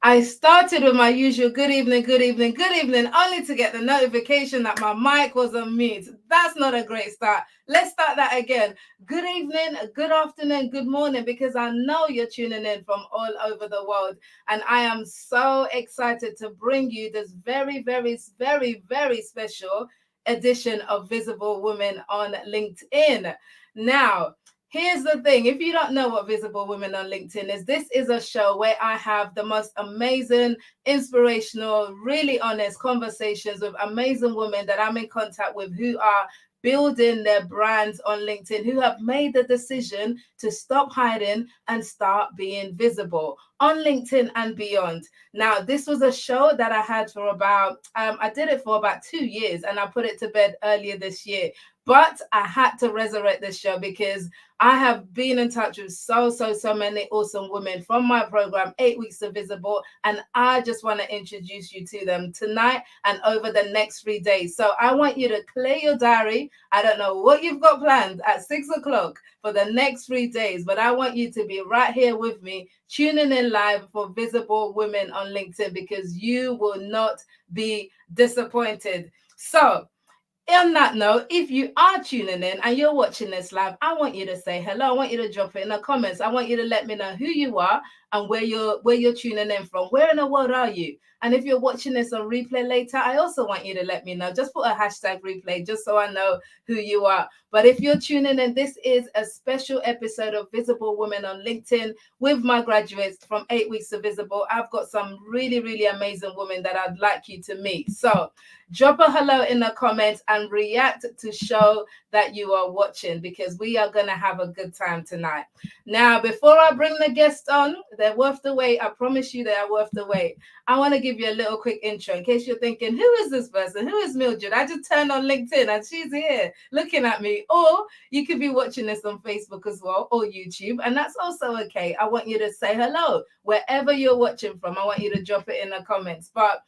I started with my usual good evening, good evening, good evening, only to get the notification that my mic was on mute. That's not a great start. Let's start that again. Good evening, good afternoon, good morning, because I know you're tuning in from all over the world. And I am so excited to bring you this very, very, very, very special edition of Visible Women on LinkedIn. Now, here's the thing. If you don't know what Visible Women on LinkedIn is, this is a show where I have the most amazing, inspirational, really honest conversations with amazing women that I'm in contact with who are building their brands on LinkedIn, who have made the decision to stop hiding and start being visible on LinkedIn and beyond. Now, this was a show that I had for I did it for about 2 years, and I put it to bed earlier this year. But I had to resurrect this show because I have been in touch with so many awesome women from my program, 8 Weeks to Visible, and I just want to introduce you to them tonight and over the next 3 days. So I want you to clear your diary. I don't know what you've got planned at 6 o'clock for the next 3 days, but I want you to be right here with me, tuning in live for Visible Women on LinkedIn, because you will not be disappointed. So, on that note, if you are tuning in and you're watching this live, I want you to say hello. I want you to drop it in the comments. I want you to let me know who you are and where you're tuning in from. Where in the world are you? And if you're watching this on replay later, I also want you to let me know. Just put a hashtag replay just so I know who you are. But if you're tuning in, this is a special episode of Visible Women on LinkedIn with my graduates from 8 Weeks to Visible. I've got some really, really amazing women that I'd like you to meet. So drop a hello in the comments and react to show that you are watching, because we are going to have a good time tonight. Now, before I bring the guests on, they're worth the wait. I promise you they are worth the wait. I want to give you a little quick intro in case you're thinking, who is this person? Who is Mildred? I just turned on LinkedIn and she's here looking at me. Or you could be watching this on Facebook as well, or YouTube, and that's also okay. I want you to say hello wherever you're watching from. I want you to drop it in the comments. But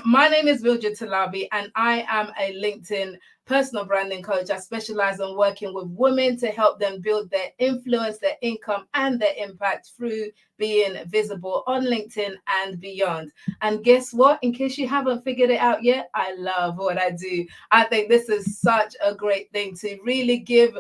my name is Mildred Talabi, and I am a LinkedIn personal branding coach. I specialize in working with women to help them build their influence, their income, and their impact through being visible on LinkedIn and beyond. And guess what? In case you haven't figured it out yet, I love what I do. I think this is such a great thing to really give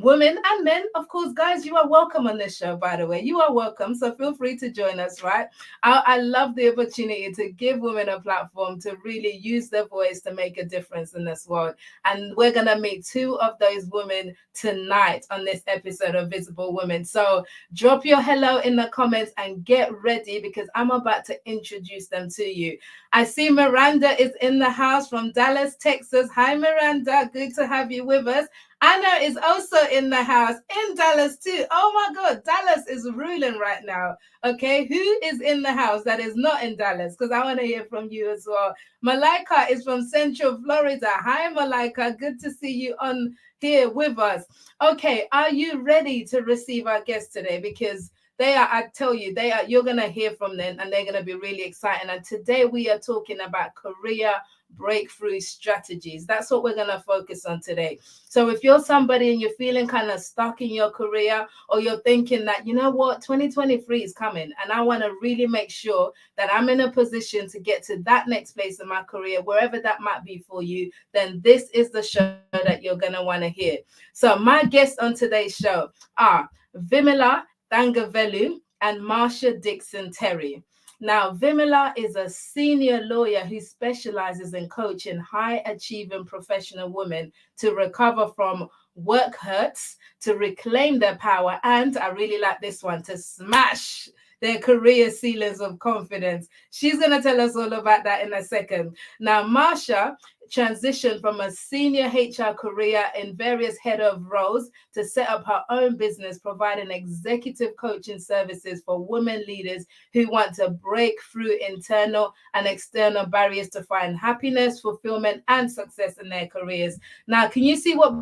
women and men, of course. Guys, you are welcome on this show, by the way. You are welcome, so feel free to join us, right? I love the opportunity to give women a platform to really use their voice to make a difference in this world. And we're going to meet two of those women tonight on this episode of Visible Women. So drop your hello in the comments and get ready, because I'm about to introduce them to you. I see Miranda is in the house from Dallas, Texas. Hi, Miranda. Good to have you with us. Anna is also in the house in Dallas too. Oh my God, Dallas is ruling right now. Okay, who is in the house that is not in Dallas? Because I want to hear from you as well. Malika is from Central Florida. Hi, Malika. Good to see you on here with us. Okay, are you ready to receive our guests today? Because I tell you, you're going to hear from them and they're going to be really exciting. And today we are talking about career breakthrough strategies. That's what we're going to focus on today. So if you're somebody and you're feeling kind of stuck in your career, or you're thinking that, you know what, 2023 is coming and I want to really make sure that I'm in a position to get to that next place in my career, wherever that might be for you, then this is the show that you're going to want to hear. So my guests on today's show are Vimala Thangavelu and Marshah Dixon Terry. Now, Vimala is a senior lawyer who specializes in coaching high-achieving professional women to recover from work hurts, to reclaim their power, and I really like this one, to smash their career ceilings of confidence. She's going to tell us all about that in a second. Now, Marshah transitioned from a senior HR career in various head of roles to set up her own business, providing executive coaching services for women leaders who want to break through internal and external barriers to find happiness, fulfillment, and success in their careers. Now, can you see what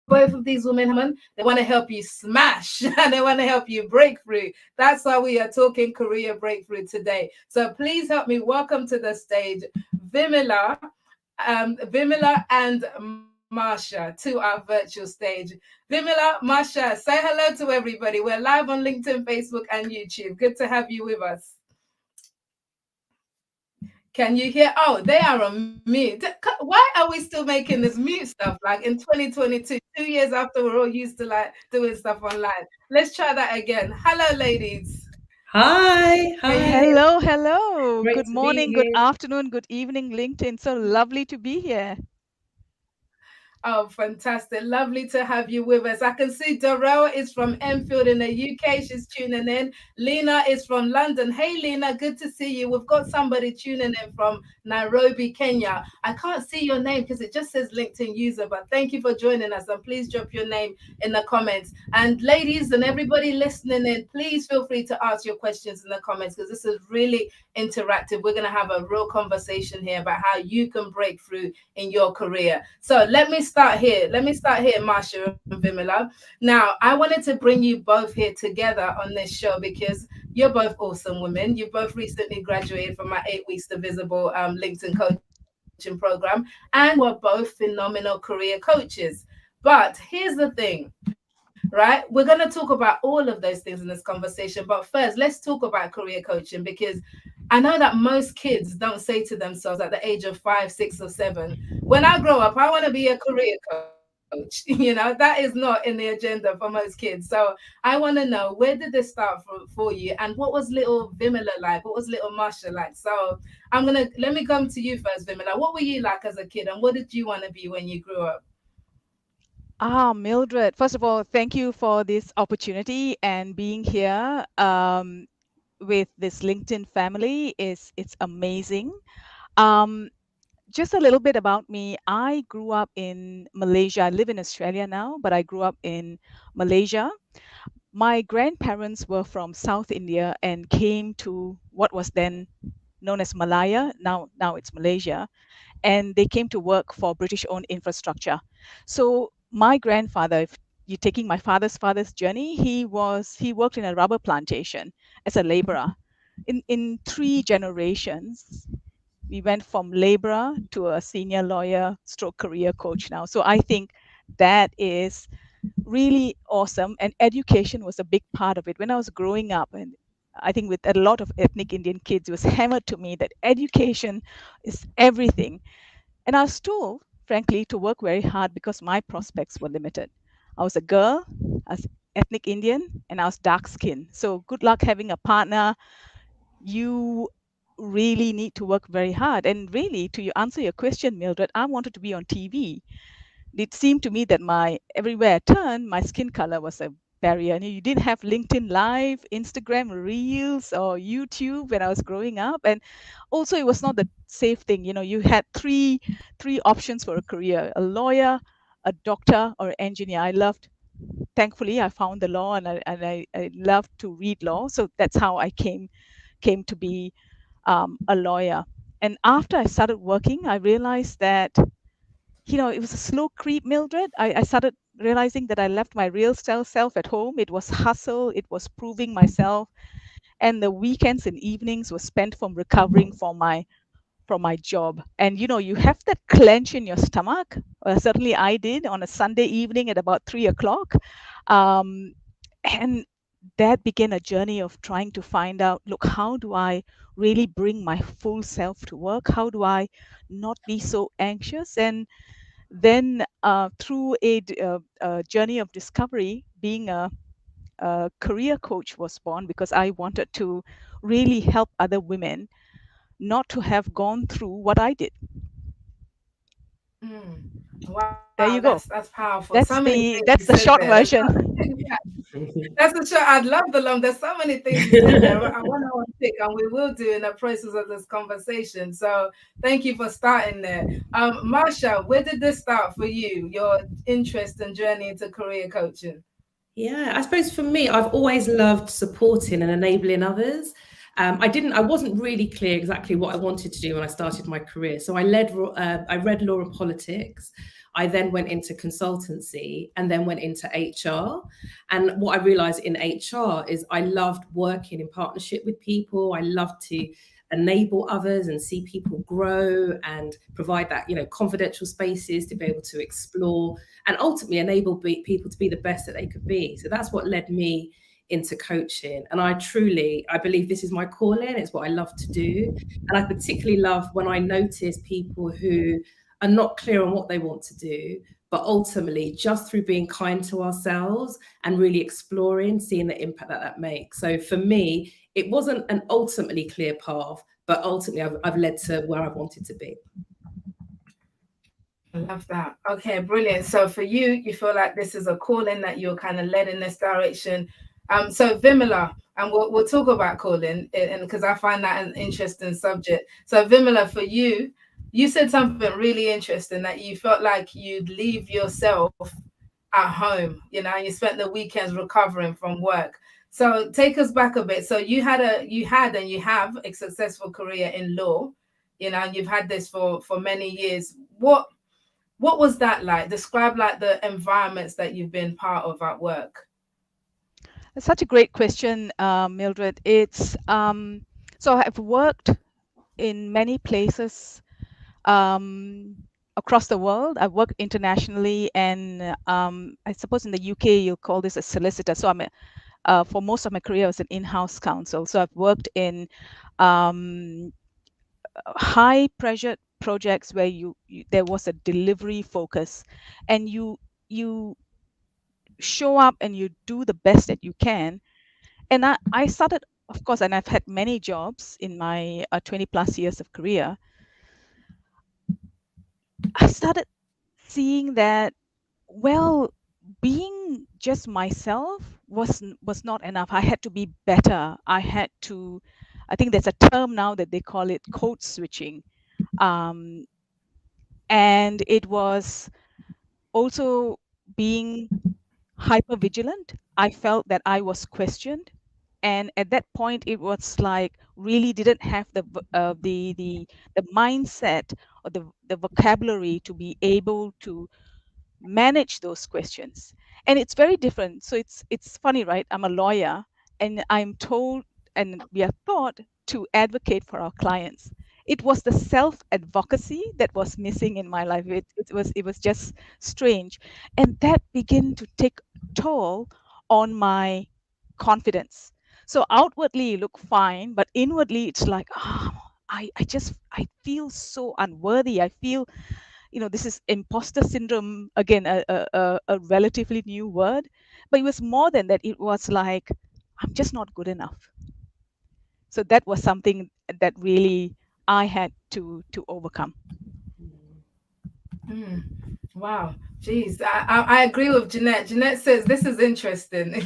both of these women have? They want to help you smash and they want to help you break through. That's why we are talking career breakthrough today. So please help me welcome to the stage Vimala and Marshah to our virtual stage. Vimala, Marshah, say hello to everybody. We're live on LinkedIn, Facebook, and YouTube. Good to have you with us. Can you hear? Oh, they are on mute. Why are we still making this mute stuff like in 2022, 2 years after we're all used to like doing stuff online? Let's try that again. Hello, ladies. Hi, Can you hi. hear? Hello, hello. Great Good to be morning, good here. afternoon, good evening, LinkedIn. So lovely to be here. Oh, fantastic. Lovely to have you with us. I can see Darrell is from Enfield in the UK. She's tuning in. Lena is from London. Hey, Lena, good to see you. We've got somebody tuning in from Nairobi, Kenya. I can't see your name because it just says LinkedIn user, but thank you for joining us. And please drop your name in the comments. And ladies and everybody listening in, please feel free to ask your questions in the comments because this is really interactive. We're going to have a real conversation here about how you can break through in your career. So let me start here. Marshah and Vimala. Now, I wanted to bring you both here together on this show because you're both awesome women. You both recently graduated from my 8 weeks to Visible LinkedIn coaching program, and you are both phenomenal career coaches. But here's the thing, right? We're going to talk about all of those things in this conversation. But first, let's talk about career coaching because I know that most kids don't say to themselves at the age of 5, 6, or 7, when I grow up, I want to be a career coach. That is not in the agenda for most kids. So I want to know, where did this start for you? And what was little Vimala like? What was little Marshall like? So let me come to you first, Vimala. What were you like as a kid? And what did you want to be when you grew up? Mildred, first of all, thank you for this opportunity and being here with this LinkedIn family is it's amazing. Um, just a little bit about me. I grew up in Malaysia. I live in Australia now, but I grew up in Malaysia. My grandparents were from South India and came to what was then known as Malaya. Now it's Malaysia, and they came to work for British-owned infrastructure. So my grandfather, if you're taking my father's journey, he worked in a rubber plantation as a laborer. In 3 generations, we went from laborer to a senior lawyer stroke career coach now. So I think that is really awesome, and education was a big part of it when I was growing up. And I think with a lot of ethnic Indian kids, it was hammered to me that education is everything. And I was told, frankly, to work very hard because my prospects were limited. I was a girl, I was ethnic Indian, and I was dark skinned. So good luck having a partner. You really need to work very hard. And really, to you answer your question, Mildred, I wanted to be on TV. It seemed to me that my everywhere I turned, my skin color was a barrier. And you didn't have LinkedIn Live, Instagram Reels, or YouTube when I was growing up. And also, it was not the safe thing. You know, you had three options for a career: a lawyer, a doctor, or an engineer. Thankfully, I found the law, and I loved to read law. So that's how I came to be a lawyer. And after I started working, I realized that it was a slow creep, Mildred. I started realizing that I left my real self at home. It was hustle, it was proving myself. And the weekends and evenings were spent from recovering from my job. And you have that clench in your stomach. Certainly I did on a Sunday evening at about 3 o'clock. Um, and that began a journey of trying to find out, look, how do I really bring my full self to work? How do I not be so anxious? And then through a journey of discovery, being a career coach was born because I wanted to really help other women not to have gone through what I did. Mm. There Wow, you go. that's powerful. So That's many the things you that's the said short there. version. Yeah, that's a sure. I'd love the long. There's so many things you said there. I want to unpick, and we will do in the process of this conversation. So thank you for starting there. Marshall, where did this start for you? Your interest and journey into career coaching. Yeah, I suppose for me, I've always loved supporting and enabling others. I wasn't really clear exactly what I wanted to do when I started my career. So I read law and politics. I then went into consultancy and then went into HR. And what I realized in HR is I loved working in partnership with people. I loved to enable others and see people grow and provide that, confidential spaces to be able to explore and ultimately enable people to be the best that they could be. So that's what led me into coaching. And I believe this is my calling. It's what I love to do. And I particularly love when I notice people who are not clear on what they want to do, but ultimately just through being kind to ourselves and really exploring, seeing the impact that makes. So for me, it wasn't an ultimately clear path, but ultimately I've led to where I wanted to be. I love that. Okay, brilliant. So for you, you feel like this is a calling, that you're kind of led in this direction. So Vimala, and we'll talk about calling, and because I find that an interesting subject. So Vimala, for you, you said something really interesting, that you felt like you'd leave yourself at home, and you spent the weekends recovering from work. So take us back a bit. So you had and you have a successful career in law, and you've had this for many years. What was that like? Describe like the environments that you've been part of at work. It's such a great question, Mildred. It's so I've worked in many places across the world. I've worked internationally, and I suppose in the UK you'll call this a solicitor. So for most of my career, I was an in-house counsel. So I've worked in high pressure projects where there was a delivery focus, and you show up and you do the best that you can. And I started, of course, and I've had many jobs in my 20 plus years of career. I started seeing that, well, being just myself was not enough. I had to be better. I think there's a term now that they call it code switching. And it was also being hyper vigilant. I felt that I was questioned, and at that point it was like really didn't have the mindset or the vocabulary to be able to manage those questions. And it's very different. So it's funny, right? I'm a lawyer, and I'm told, and we are taught to advocate for our clients. It was the self-advocacy that was missing in my life. It was just strange, and that began to take toll on my confidence. So outwardly you look fine, but inwardly it's like, I feel so unworthy. I feel, this is imposter syndrome, again, a relatively new word, but it was more than that. It was like, I'm just not good enough. So that was something that really I had to overcome. Wow. Geez, I agree with Jeanette. Jeanette says, this is interesting.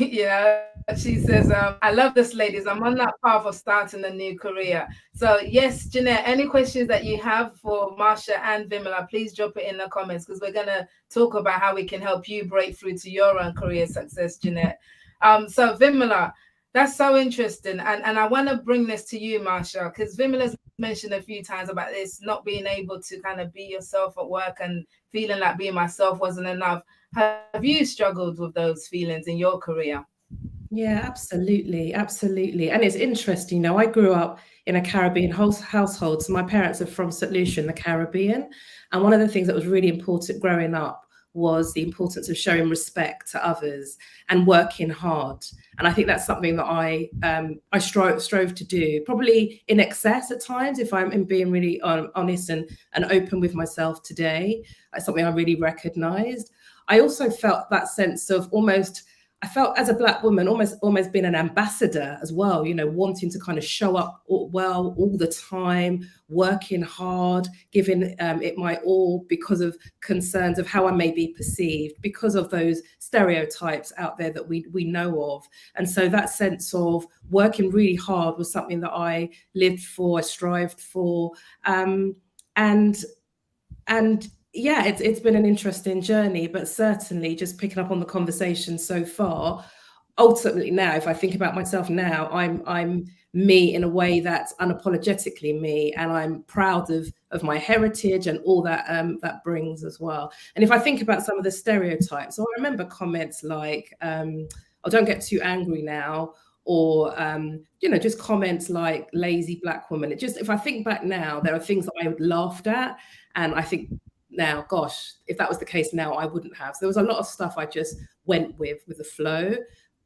She says, I love this, ladies. I'm on that path of starting a new career. So yes, Jeanette, any questions that you have for Marshah and Vimala, please drop it in the comments, because we're going to talk about how we can help you break through to your own career success, Jeanette. So Vimala, that's so interesting. And I want to bring this to you, Marshah, because Vimala's mentioned a few times about this, not being able to kind of be yourself at work and feeling like being myself wasn't enough. Have you struggled with those feelings in your career? Yeah, absolutely. Absolutely. And it's interesting, I grew up in a Caribbean household. So my parents are from St. Lucia in the Caribbean. And one of the things that was really important growing up was the importance of showing respect to others and working hard. And I think that's something that I strove to do, probably in excess at times, if I'm being really honest and open with myself today. That's something I really recognized. I also felt that sense of I felt as a Black woman almost being an ambassador as well, wanting to kind of show up well all the time, working hard, giving it my all, because of concerns of how I may be perceived, because of those stereotypes out there that we know of. And so that sense of working really hard was something that I lived for, I strived for. And yeah, it's been an interesting journey, but certainly just picking up on the conversation so far, ultimately now, if I think about myself now, I'm me in a way that's unapologetically me, and I'm proud of my heritage and all that that brings as well. And if I think about some of the stereotypes, so I remember comments like, "Oh, don't get too angry now," or just comments like "lazy Black woman." If I think back now, there are things that I laughed at, and I think now, gosh, if that was the case now, I wouldn't have. So there was a lot of stuff I just went with the flow.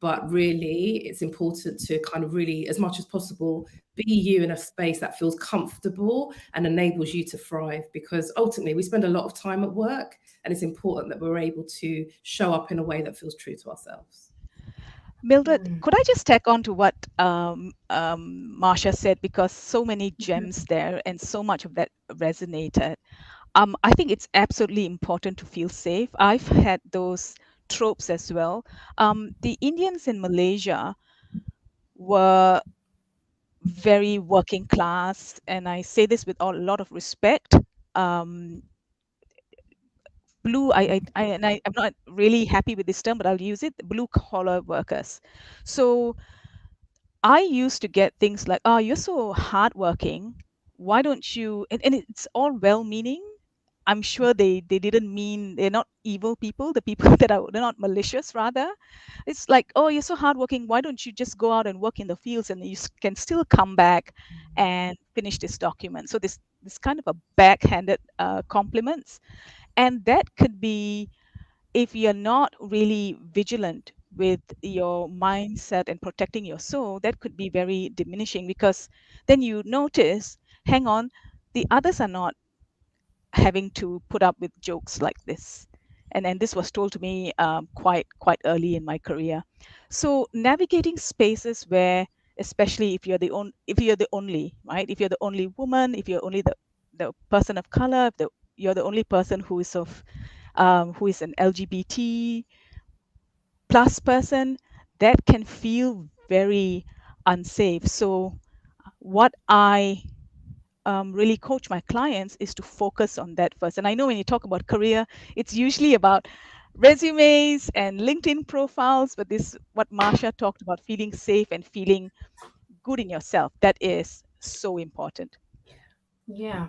But really, it's important to kind of really, as much as possible, be you in a space that feels comfortable and enables you to thrive. Because ultimately, we spend a lot of time at work, and it's important that we're able to show up in a way that feels true to ourselves. Mildred, could I just tack on to what Marshah said, because so many gems there and so much of that resonated. I think it's absolutely important to feel safe. I've had those tropes as well. The Indians in Malaysia were very working class, and I say this with a lot of respect. I'm not really happy with this term, but I'll use it, blue collar workers. So I used to get things like, oh, you're so hardworking. Why don't you? And it's all well meaning. I'm sure they didn't mean, they're not evil people, the people that are, they're not malicious, rather. It's like, oh, you're so hardworking. Why don't you just go out and work in the fields, and you can still come back and finish this document? So this kind of a backhanded compliments. And that could be, if you're not really vigilant with your mindset and protecting your soul, that could be very diminishing, because then you notice, hang on, the others are not having to put up with jokes like this. And this was told to me quite early in my career. So navigating spaces where, especially if you're the only, right, if you're the only woman, if you're only the person of color, if you're the only person who is who is an LGBT plus person, that can feel very unsafe. So what I really coach my clients is to focus on that first. And I know when you talk about career, it's usually about resumes and LinkedIn profiles, but this, what Marshah talked about, feeling safe and feeling good in yourself, that is so important. Yeah.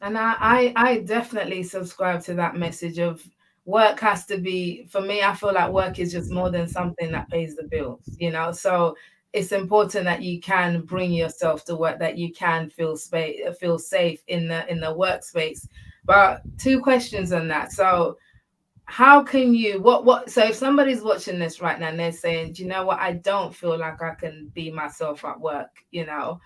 And I definitely subscribe to that message of work has to be, for me, I feel like work is just more than something that pays the bills, you know? So it's important that you can bring yourself to work, that you can feel safe in the workspace. But two questions on that. So how can you, so if somebody's watching this right now and they're saying, do you know what, I don't feel like I can be myself at work, you know,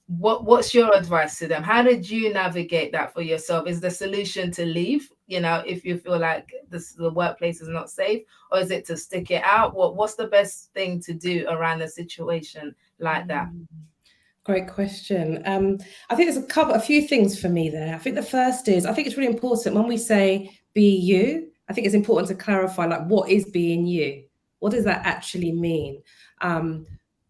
what's your advice to them? How did you navigate that for yourself? Is the solution to leave, you know, if you feel like the workplace is not safe, or is it to stick it out? What's the best thing to do around a situation like that? Great question. I think there's a few things for me there. I think the first is, I think it's really important when we say be you, I think it's important to clarify, like, what is being you? What does that actually mean?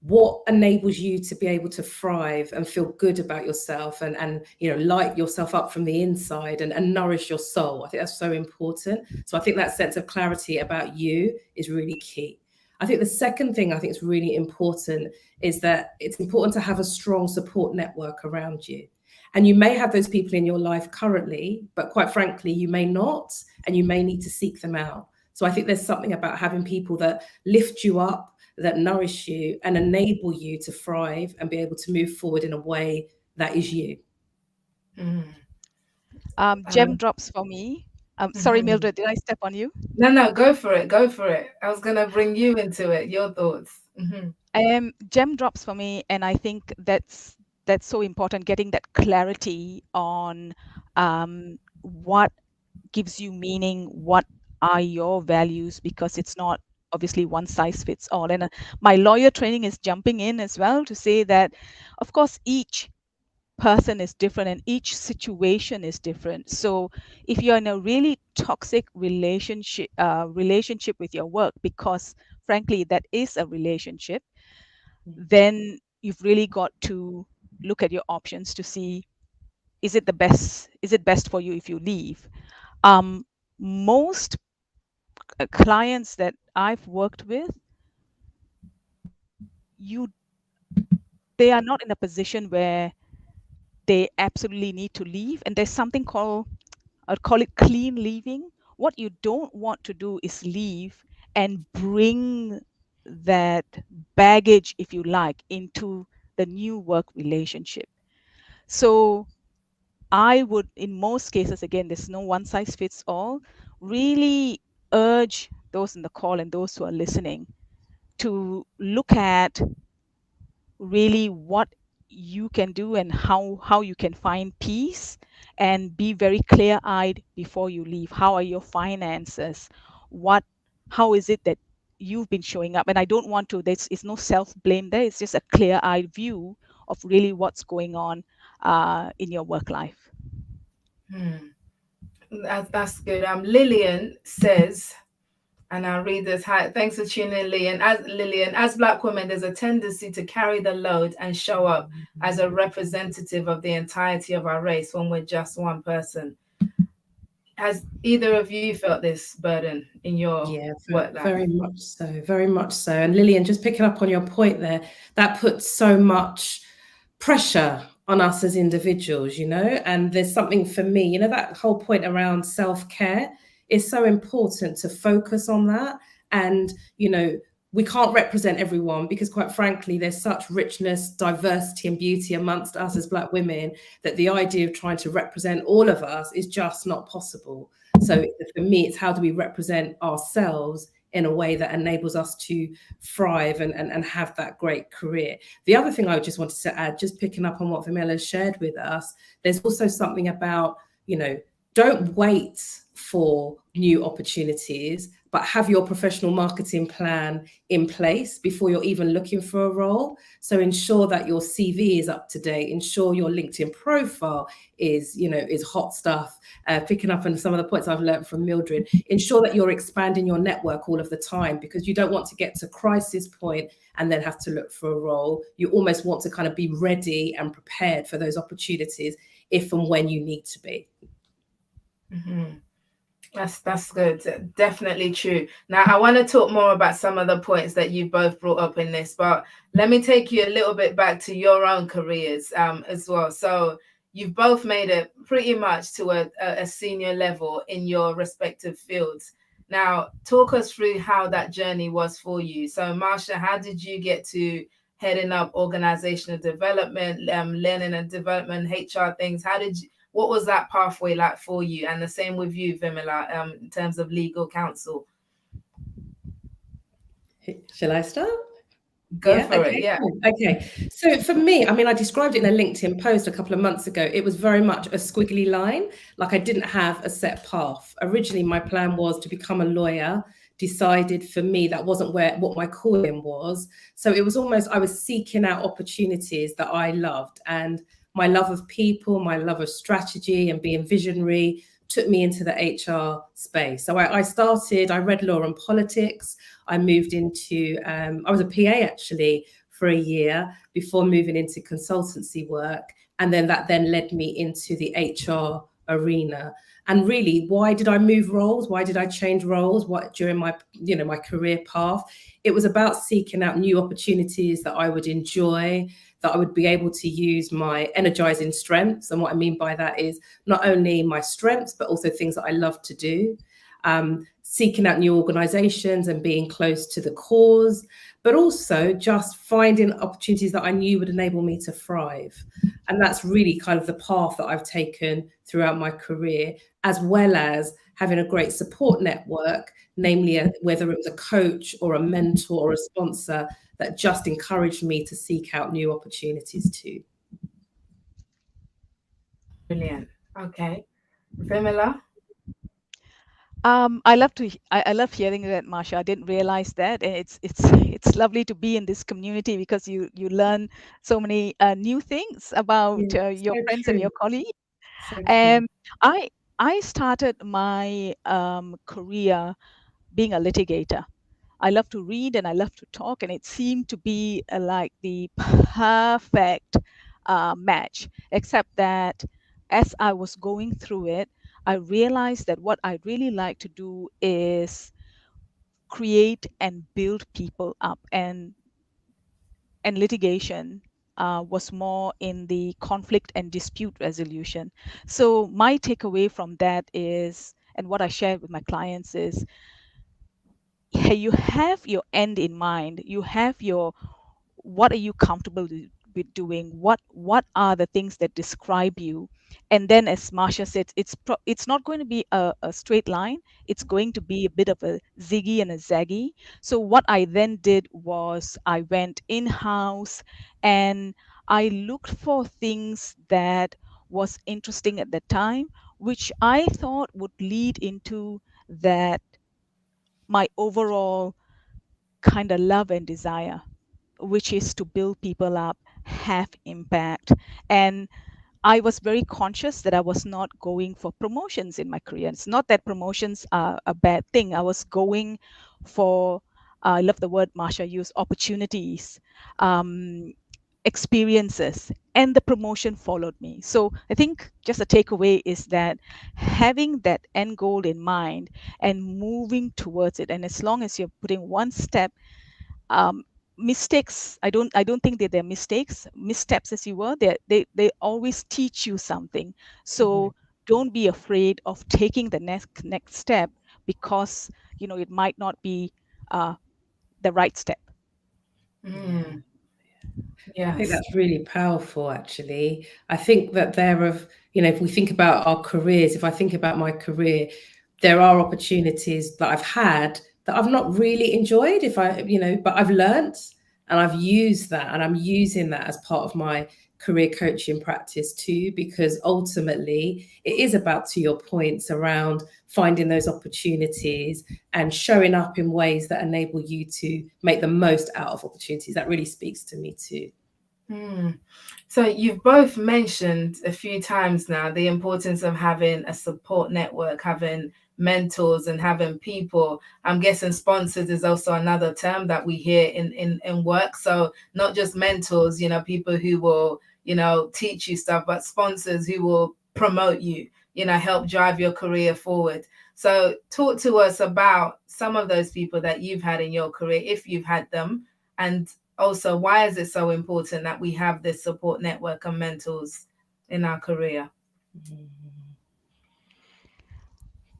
What enables you to be able to thrive and feel good about yourself, and you know, light yourself up from the inside, and nourish your soul? I think that's so important. So I think that sense of clarity about you is really key. I think the second thing I think is really important is that it's important to have a strong support network around you. And you may have those people in your life currently, but quite frankly, you may not, and you may need to seek them out. So I think there's something about having people that lift you up, that nourish you, and enable you to thrive and be able to move forward in a way that is you. Gem drops for me. Sorry, Mildred, did I step on you? No, go for it. Go for it. I was going to bring you into it. Your thoughts. Gem drops for me, and I think that's so important, getting that clarity on what gives you meaning, what are your values, because it's not obviously one size fits all. And my lawyer training is jumping in as well to say that, of course, each person is different and each situation is different. So if you're in a really toxic relationship with your work, because frankly that is a relationship, then you've really got to look at your options to see, is it best for you if you leave? Most clients that I've worked with, they are not in a position where they absolutely need to leave, and there's something called, I'd call it clean leaving. What you don't want to do is leave and bring that baggage, if you like, into the new work relationship. So I would, in most cases, again, there's no one size fits all, really urge those in the call and those who are listening to look at really what you can do and how you can find peace, and be very clear-eyed before you leave. How are your finances? What how is it that you've been showing up? And I don't want to, there's it's no self-blame there. It's just a clear-eyed view of really what's going on in your work life. That's good. Lillian says, and I'll read this. Hi, thanks for tuning in, Lillian. As Black women, there's a tendency to carry the load and show up as a representative of the entirety of our race when we're just one person. Has either of you felt this burden in your work life? Very much so, very much so. And Lillian, just picking up on your point there, that puts so much pressure on us as individuals, you know. And there's something for me, you know, that whole point around self-care is so important to focus on that. And, you know, we can't represent everyone because, quite frankly, there's such richness, diversity and beauty amongst us as Black women that the idea of trying to represent all of us is just not possible. So for me, it's how do we represent ourselves in a way that enables us to thrive and have that great career. The other thing I just wanted to add, just picking up on what Vimala shared with us, there's also something about, you know, don't wait for new opportunities, but have your professional marketing plan in place before you're even looking for a role. So ensure that your CV is up to date, ensure your LinkedIn profile is, you know, is hot stuff. Picking up on some of the points I've learned from Mildred, ensure that you're expanding your network all of the time, because you don't want to get to crisis point and then have to look for a role. You almost want to kind of be ready and prepared for those opportunities if and when you need to be. Mm-hmm. That's good. Definitely true. Now, I want to talk more about some of the points that you both brought up in this, but let me take you a little bit back to your own careers as well. So you've both made it pretty much to a senior level in your respective fields. Now, talk us through how that journey was for you. So, Marshah, how did you get to heading up organizational development, learning and development, HR things? What was that pathway like for you? And the same with you, Vimala, in terms of legal counsel. Shall I start? Go for it, yeah. Cool. Okay. So for me, I mean, I described it in a LinkedIn post a couple of months ago. It was very much a squiggly line. Like I didn't have a set path. Originally, my plan was to become a lawyer. Decided for me that wasn't what my calling was. So it was almost, I was seeking out opportunities that I loved. And my love of people, my love of strategy and being visionary took me into the HR space. So I read law and politics. I moved into, I was a PA actually for a year before moving into consultancy work. And then that then led me into the HR arena. And really, why did I move roles? Why did I change roles? During my, you know, my career path? It was about seeking out new opportunities that I would enjoy, that I would be able to use my energizing strengths. And what I mean by that is not only my strengths, but also things that I love to do. Seeking out new organizations and being close to the cause, but also just finding opportunities that I knew would enable me to thrive. And that's really kind of the path that I've taken throughout my career, as well as having a great support network, namely whether it was a coach or a mentor or a sponsor that just encouraged me to seek out new opportunities too. Brilliant. Okay. Vimala? I love hearing that, Marshah. I didn't realize that, and it's lovely to be in this community because you learn so many new things about your friends and your colleagues. And I started my career being a litigator. I love to read and I love to talk, and it seemed to be like the perfect match, except that as I was going through it, I realized that what I really like to do is create and build people up, and litigation was more in the conflict and dispute resolution. So my takeaway from that is, and what I share with my clients is, you have your end in mind. You have your, what are you comfortable be doing? What are the things that describe you? And then, as Marshah said, it's not going to be a straight line. It's going to be a bit of a ziggy and a zaggy. So what I then did was I went in-house and I looked for things that was interesting at the time, which I thought would lead into that my overall kind of love and desire, which is to build people up, have impact. And I was very conscious that I was not going for promotions in my career. It's not that promotions are a bad thing. I was going for, I love the word Marshah used, opportunities, experiences, and the promotion followed me. So I think just a takeaway is that having that end goal in mind and moving towards it, and as long as you're putting one step, mistakes, I don't think that they're missteps, as you were, they always teach you something. So don't be afraid of taking the next step, because it might not be the right step. Mm. I think Yes. that's really powerful, actually. I think that if we think about our careers, if I think about my career, there are opportunities that I've had that I've not really enjoyed, but I've learnt and I've used that, and I'm using that as part of my career coaching practice too, because ultimately it is about, to your points around finding those opportunities and showing up in ways that enable you to make the most out of opportunities. That really speaks to me too. So you've both mentioned a few times now the importance of having a support network, having mentors, and having people. I'm guessing sponsors is also another term that we hear in work. So not just mentors, people who will, teach you stuff, but sponsors who will promote you, help drive your career forward. So talk to us about some of those people that you've had in your career, if you've had them, and also, why is it so important that we have this support network and mentors in our career?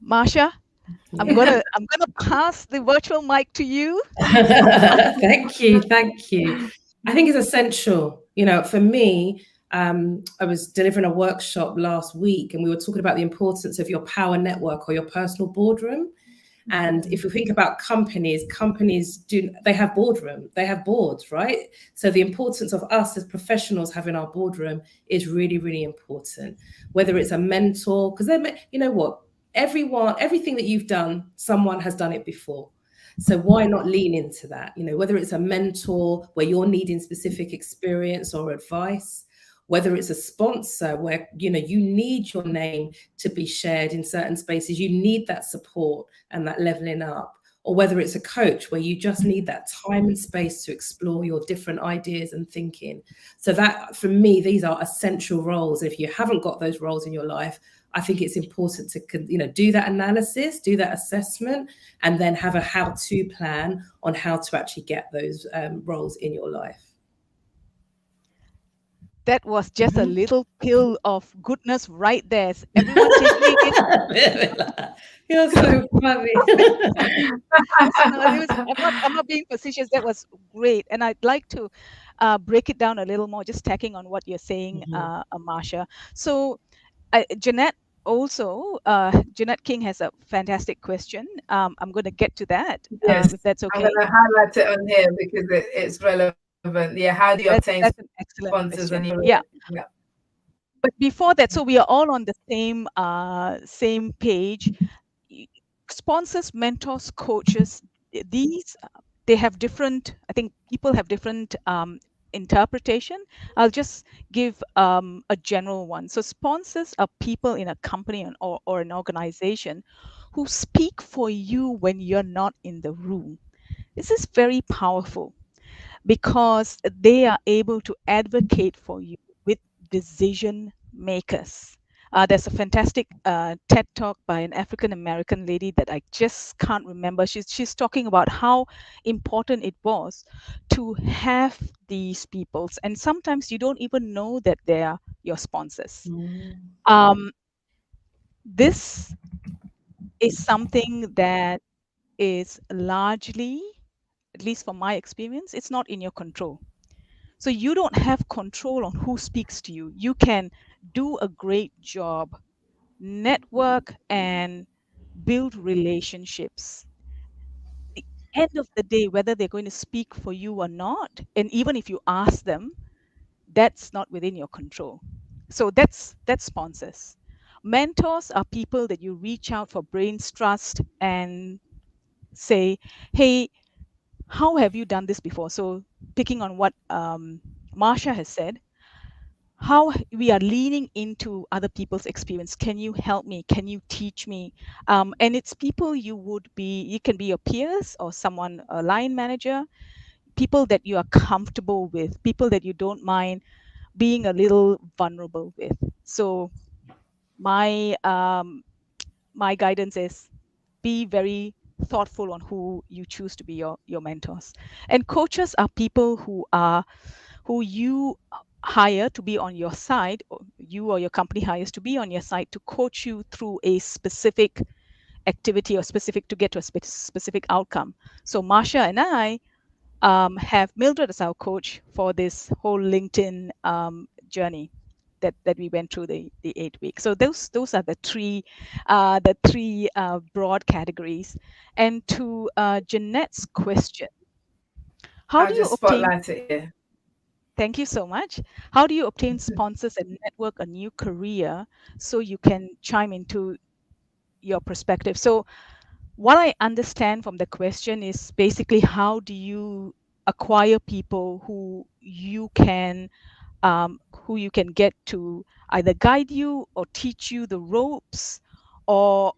Marshah, I'm gonna pass the virtual mic to you. Thank you. I think it's essential. For me, I was delivering a workshop last week, and we were talking about the importance of your power network or your personal boardroom. And if we think about companies they have boardroom, they have boards, right? So the importance of us as professionals having our boardroom is really, really important. Whether it's a mentor, because you know what, everything that you've done, someone has done it before. So why not lean into that? Whether it's a mentor where you're needing specific experience or advice, whether it's a sponsor where you need your name to be shared in certain spaces, you need that support and that leveling up, or whether it's a coach where you just need that time and space to explore your different ideas and thinking. So that, for me, these are essential roles. If you haven't got those roles in your life, I think it's important to do that analysis, do that assessment, and then have a how-to plan on how to actually get those roles in your life. That was just a little pill of goodness right there. Everyone taking it. You're so funny. I'm not being facetious. That was great. And I'd like to break it down a little more, just tacking on what you're saying, Marshah. So Jeanette Jeanette King has a fantastic question. I'm going to get to that, yes, if that's okay. I'm going to highlight it on here because it's relevant. Yeah, how do you obtain that's an excellent sponsors? question. Yeah. But before that, so we are all on the same page. Sponsors, mentors, coaches, they have different, I think people have different interpretation. I'll just give a general one. So sponsors are people in a company or an organization who speak for you when you're not in the room. This is very powerful because they are able to advocate for you with decision makers. There's a fantastic TED talk by an African American lady that I just can't remember. She's talking about how important it was to have these people, and sometimes you don't even know that they are your sponsors. This is something that is largely, at least from my experience, it's not in your control. So you don't have control on who speaks to you. You can do a great job, network and build relationships. The end of the day, whether they're going to speak for you or not, and even if you ask them, that's not within your control. So that's sponsors. Mentors are people that you reach out for brains trust and say, hey, how have you done this before? So picking on what Marshah has said, how we are leaning into other people's experience. Can you help me? Can you teach me? And it's people you can be your peers or someone, a line manager, people that you are comfortable with, people that you don't mind being a little vulnerable with. So my my guidance is be very thoughtful on who you choose to be your mentors. And coaches are people who you hire to be on your side, or you or your company hires to be on your side to coach you through a specific activity or specific to get to a specific outcome. So Marshah and I have Mildred as our coach for this whole LinkedIn journey that we went through the 8 weeks. So those are the three broad categories. And to Jeanette's question, how I'll do you just obtain? spotlight it here. Thank you so much. How do you obtain sponsors and network a new career so you can chime into your perspective? So what I understand from the question is basically how do you acquire people who you can get to either guide you or teach you the ropes or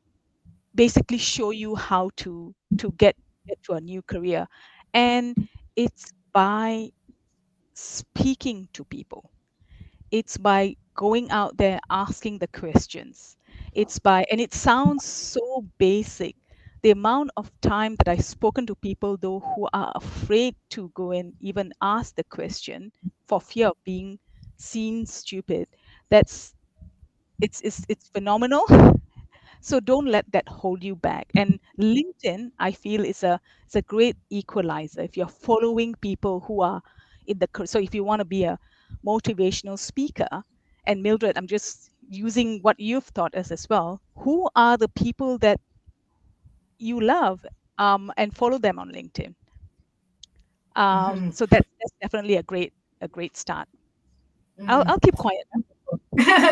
basically show you how to get to a new career. And it's by speaking to people. It's by going out there asking the questions. And it sounds so basic. The amount of time that I've spoken to people, though, who are afraid to go and even ask the question for fear of being seen stupid, that's it's phenomenal. So don't let that hold you back. And LinkedIn, I feel, is a great equalizer. If you're following people who are so if you want to be a motivational speaker, and Mildred, I'm just using what you've taught us as well. Who are the people that you love, and follow them on LinkedIn? So that's definitely a great start. I'll keep quiet.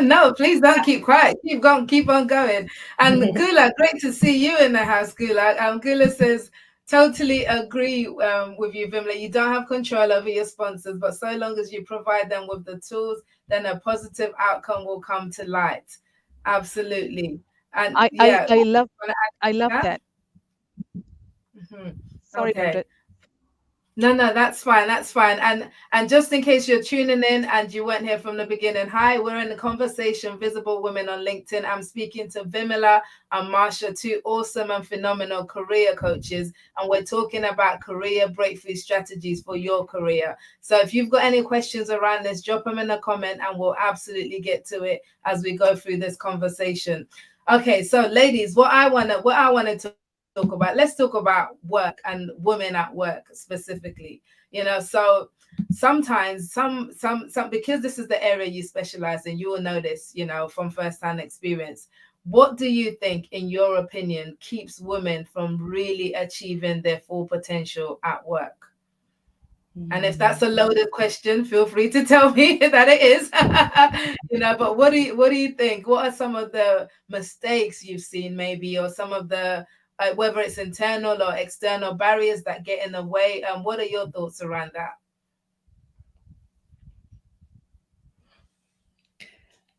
No, please don't keep quiet. Keep on going. And Gula, great to see you in the house, Gula. Gula says, totally agree with you, Vimla. You don't have control over your sponsors, but so long as you provide them with the tools, then a positive outcome will come to light. Absolutely. And yeah, I love that. Sorry, okay. Mildred. No, that's fine. That's fine. And just in case you're tuning in and you weren't here from the beginning, hi, we're in the conversation, Visible Women on LinkedIn. I'm speaking to Vimala and Marshah, two awesome and phenomenal career coaches, and we're talking about career breakthrough strategies for your career. So if you've got any questions around this, drop them in a comment and we'll absolutely get to it as we go through this conversation. Okay, so ladies, what I wanted to talk about, let's talk about work and women at work specifically. So sometimes some because this is the area you specialize in, you will know this, from first-hand experience. What do you think, in your opinion, keeps women from really achieving their full potential at work? And if that's a loaded question, feel free to tell me that it is. But what do you think? What are some of the mistakes you've seen, maybe, or some of the whether it's internal or external barriers that get in the way? What are your thoughts around that?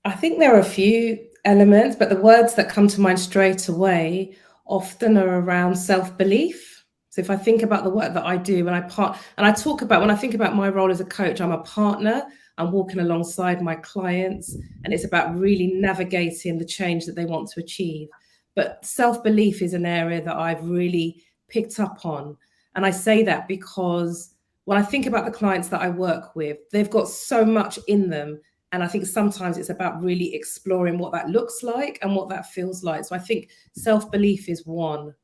I think there are a few elements, but the words that come to mind straight away often are around self-belief. So if I think about the work that I do, when I think about my role as a coach, I'm a partner. I'm walking alongside my clients, and it's about really navigating the change that they want to achieve. But self-belief is an area that I've really picked up on. And I say that because when I think about the clients that I work with, they've got so much in them. And I think sometimes it's about really exploring what that looks like and what that feels like. So I think self-belief is one.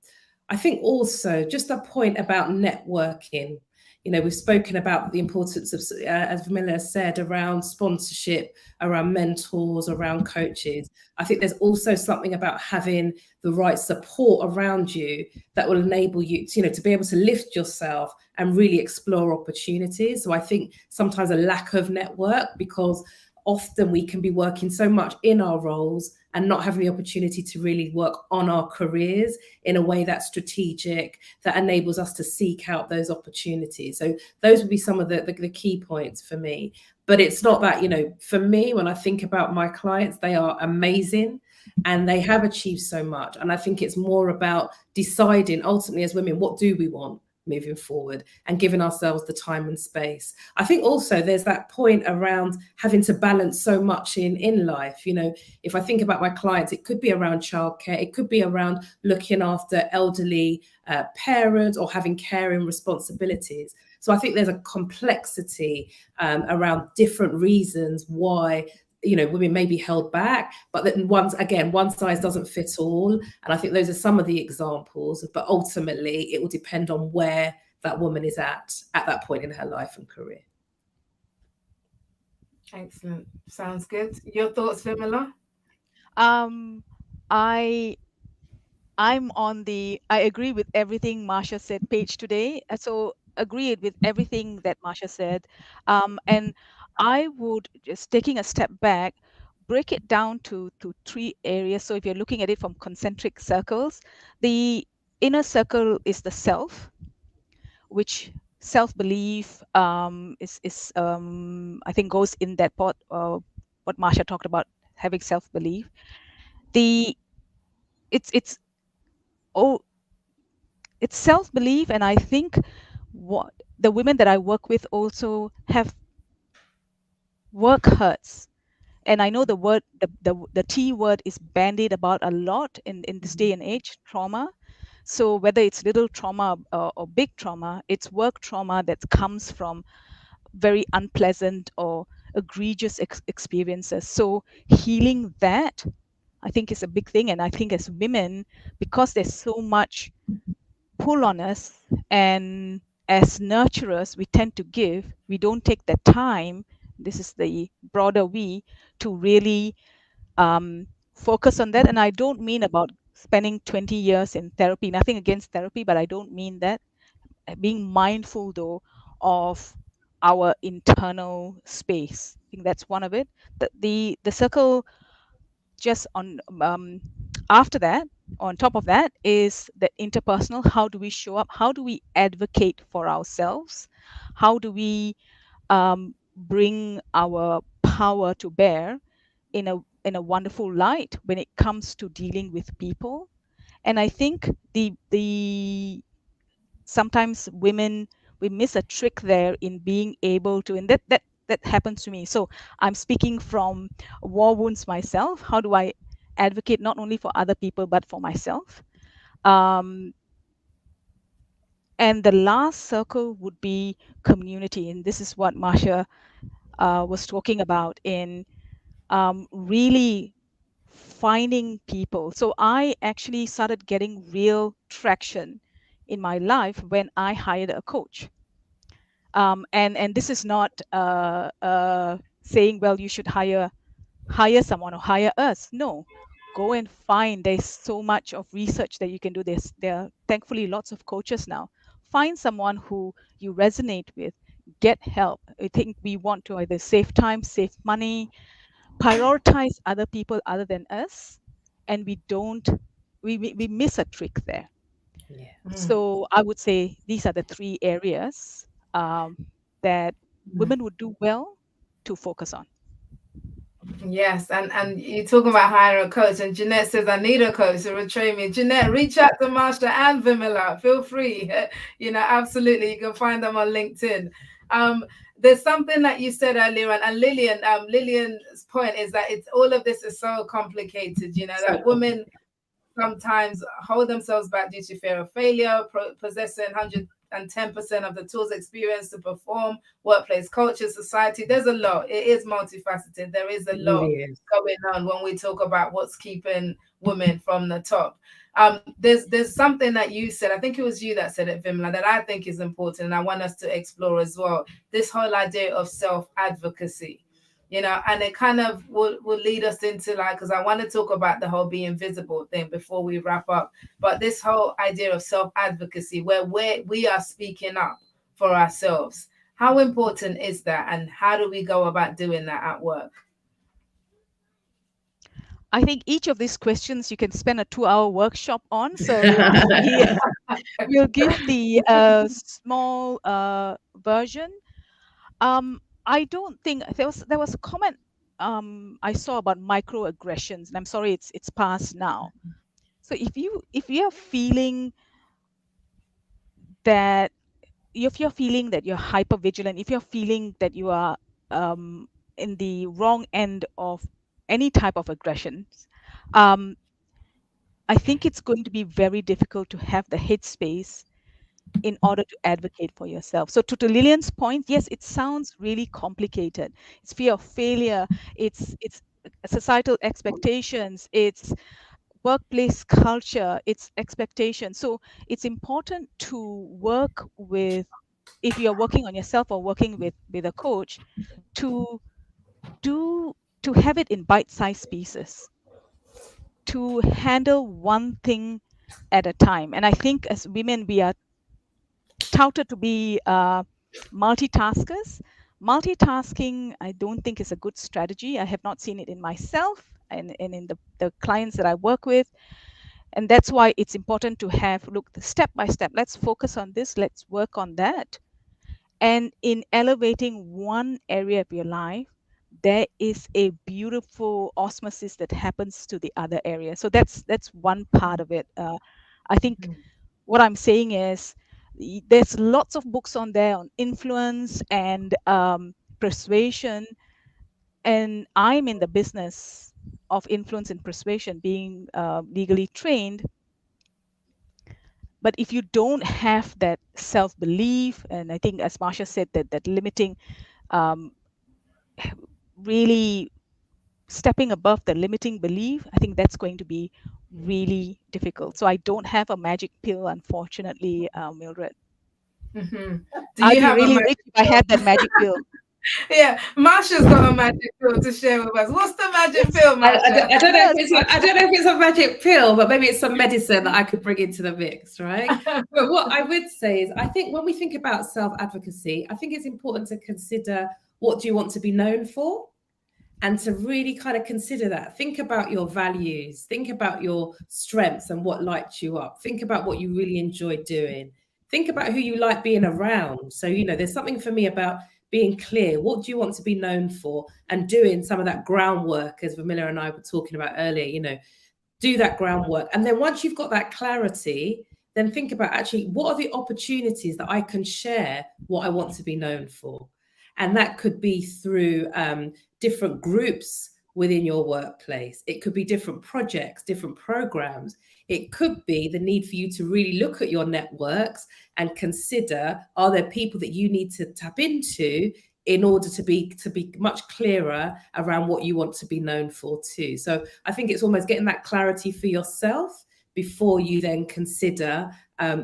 I think also just a point about networking. We've spoken about the importance of, as Vimala said, around sponsorship, around mentors, around coaches. I think there's also something about having the right support around you that will enable you to be able to lift yourself and really explore opportunities. So I think sometimes a lack of network, because often we can be working so much in our roles and not having the opportunity to really work on our careers in a way that's strategic, that enables us to seek out those opportunities. So those would be some of the key points for me. But it's not that, for me, when I think about my clients, they are amazing and they have achieved so much. And I think it's more about deciding ultimately as women, what do we want moving forward, and giving ourselves the time and space. I think also there's that point around having to balance so much in life. If I think about my clients, it could be around childcare, it could be around looking after elderly parents or having caring responsibilities. So I think there's a complexity around different reasons why women may be held back, but that one size doesn't fit all. And I think those are some of the examples, but ultimately it will depend on where that woman is at that point in her life and career. Excellent. Sounds good. Your thoughts, Vimala? I agree with everything Marshah said page today. So agreed with everything that Marshah said. And I would, just taking a step back, break it down to three areas. So if you're looking at it from concentric circles, the inner circle is the self, which self-belief is I think goes in that part, what Marshah talked about, having self-belief. It's self-belief, and I think what the women that I work with also have work hurts. And I know the T word is bandied about a lot in this day and age, trauma. So whether it's little trauma or big trauma, it's work trauma that comes from very unpleasant or egregious experiences. So healing that, I think, is a big thing. And I think as women, because there's so much pull on us, and as nurturers, we tend to give, we don't take the time, this is the broader we, to really focus on that. And I don't mean about spending 20 years in therapy, nothing against therapy, but I don't mean that. Being mindful though of our internal space, I think that's one of it. The circle just on after that, on top of that, is the interpersonal. How do we show up? How do we advocate for ourselves? How do we bring our power to bear in a wonderful light when it comes to dealing with people? And I think the sometimes women, we miss a trick there in being able to, and that happens to me. So I'm speaking from war wounds myself. How do I advocate not only for other people but for myself? And the last circle would be community, and this is what Marshah was talking about in really finding people. So I actually started getting real traction in my life when I hired a coach. And this is not saying, well, you should hire someone or hire us. No, go and find. There's so much of research that you can do. There are thankfully lots of coaches now. Find someone who you resonate with. Get help. I think we want to either save time, save money, prioritize other people other than us, and we miss a trick there. Yeah. So I would say these are the three areas that women would do well to focus on. Yes, and you're talking about hiring a coach, and Jeanette says, I need a coach to retrain me. Jeanette, reach out to Marshah and Vimala. Feel free. Absolutely. You can find them on LinkedIn. There's something that you said earlier, and Lillian's point is that it's all of this is so complicated, that women sometimes hold themselves back due to fear of failure, possessing 110% of the tools experience to perform, workplace culture, society. There's a lot. It is multifaceted. There is a lot going on when we talk about what's keeping women from the top. There's something that you said, I think it was you that said it, Vimla, that I think is important, and I want us to explore as well. This whole idea of self-advocacy, and it kind of will lead us into, like, because I want to talk about the whole being visible thing before we wrap up. But this whole idea of self-advocacy, where we are speaking up for ourselves, how important is that, and how do we go about doing that at work? I think each of these questions you can spend a 2-hour workshop on. So we'll give the small version. I don't think there was a comment I saw about microaggressions, and I'm sorry it's past now. So if you're feeling that if you're feeling that you're hyper vigilant, if you're feeling that you are in the wrong end of any type of aggressions, I think it's going to be very difficult to have the headspace in order to advocate for yourself. So to Lillian's point, yes, it sounds really complicated. It's fear of failure, it's societal expectations, it's workplace culture, it's expectations. So it's important to work with, if you're working on yourself or working with a coach, to have it in bite-sized pieces, to handle one thing at a time. And I think as women, we are touted to be multitaskers. Multitasking, I don't think is a good strategy. I have not seen it in myself and in the clients that I work with. And that's why it's important to have, look, step by step, let's focus on this, let's work on that. And in elevating one area of your life, there is a beautiful osmosis that happens to the other area. So that's one part of it. I think what I'm saying is there's lots of books on there on influence and persuasion. And I'm in the business of influence and persuasion, being legally trained. But if you don't have that self-belief, and I think as Marshah said, that limiting, really stepping above the limiting belief, I think that's going to be really difficult. So I don't have a magic pill, unfortunately, Mildred. Do I'd you be have really rich if I had that magic pill. Yeah, Marshall's got a magic pill to share with us. What's the magic pill, Marshall? I don't know if it's a magic pill, but maybe it's some medicine that I could bring into the mix, right? But what I would say is, I think when we think about self-advocacy, I think it's important to consider, what do you want to be known for? And to really kind of consider that. Think about your values, think about your strengths and what lights you up. Think about what you really enjoy doing. Think about who you like being around. So, there's something for me about being clear. What do you want to be known for? And doing some of that groundwork, as Vimala and I were talking about earlier, do that groundwork. And then once you've got that clarity, then think about, actually, what are the opportunities that I can share what I want to be known for? And that could be through different groups within your workplace. It could be different projects, different programs. It could be the need for you to really look at your networks and consider, are there people that you need to tap into in order to be much clearer around what you want to be known for too. So I think it's almost getting that clarity for yourself before you then consider